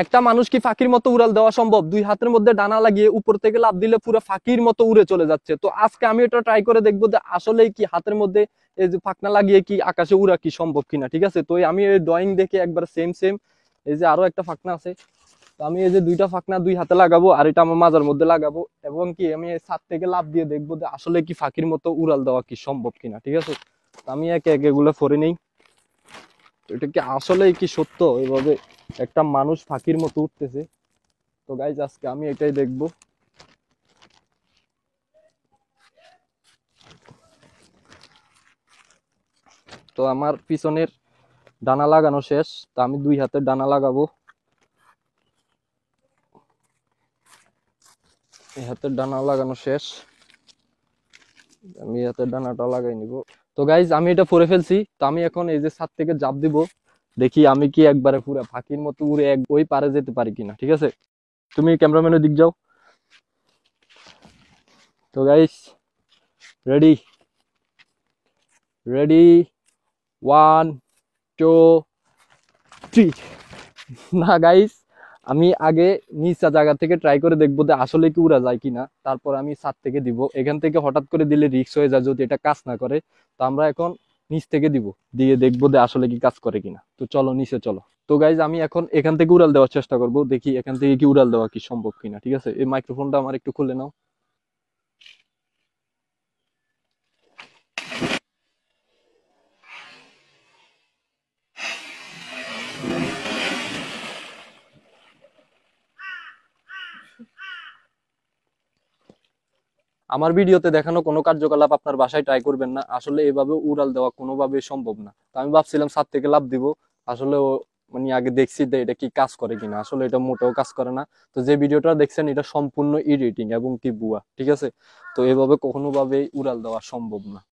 একটা মানুষ কি ফাঁকির মতো উড়াল দেওয়া সম্ভব? দুই হাতের মধ্যে ডানা লাগিয়ে উপর থেকে লাফ দিলে পুরো ফাঁকির মতো উড়ে চলে যাচ্ছে। তো আজকে আমি এটা ট্রাই করে দেখবো যে আসলে কি হাতের মধ্যে এই যে ফাঁকনা লাগিয়ে কি আকাশে উড়া কি সম্ভব কিনা। ঠিক আছে, তো আমি এই ড্রয়িং দেখে একবার সেম সেম এই যে আরো একটা ফাঁকনা আছে, তো আমি এই যে দুইটা ফাঁকনা দুই হাতে লাগাবো আর এটা আমার মাজার মধ্যে লাগাবো, এবং কি আমি এই ছাদ থেকে লাফ দিয়ে দেখবো যে আসলে কি ফাঁকির মতো উড়াল দেওয়া কি সম্ভব কিনা। ঠিক আছে, তো আমি একে একে এগুলো ফরে নেই। এটা কি আসলে কি সত্য এইভাবে একটা মানুষ ফাঁকির মতো উঠতেছে? তো গাইজ আজকে আমি এটাই দেখবো। তো আমার পিছনের ডানা লাগানো শেষ, তো আমি দুই হাতের ডানা লাগাবো। এই হাতের ডানা লাগানো শেষ, আমি হাতের ডানাটা লাগাই নিব। তো গাইজ আমি এটা পরে ফেলছি, তো আমি এখন এই যে ছাদ থেকে জাপ দিব, দেখি আমি কি একবারে পুরো ফাঁকির মতো উড়ে ওই পারে যেতে পারি কিনা। ঠিক আছে, তুমি ক্যামেরাম্যানের দিক যাও। তো গাইজ রেডি, রেডি, 1 2 3। না গাইস, আমি আগে নিচা জায়গা থেকে ট্রাই করে দেখবো যে আসলে কি উড়া যায় কিনা, তারপর আমি ছাদ থেকে দিব। এখান থেকে হঠাৎ করে দিলে রিস্ক হয়ে যায় যদি এটা কাজ না করে। তো আমরা এখন নিচ থেকে দিব, দিয়ে দেখবো যে আসলে কি কাজ করে কিনা। তো চলো নিচে চলো। তো গাইজ আমি এখন এখান থেকে উড়াল দেওয়ার চেষ্টা করব, দেখি এখান থেকে কি উড়াল দেওয়া কি সম্ভব কিনা। ঠিক আছে, এই মাইক্রোফোনটা আমার একটু খুলে নাও। আমার ভিডিওতে দেখানো কোনো কার্যকলাপ আপনার বাসায় ট্রাই করবেন না, আসলে এভাবে উড়াল দেওয়া কোনোভাবে সম্ভব না। তো আমি ভাবছিলাম ছাদ থেকে লাফ দিব, আসলে মানে আগে দেখছি যে এটা কি কাজ করে কিনা, আসলে এটা মোটেও কাজ করে না। তো যে ভিডিওটা দেখছেন এটা সম্পূর্ণ এডিটিং এবং কি ভুয়া। ঠিক আছে, তো এভাবে কখনো ভাবে উড়াল দেওয়া সম্ভব না।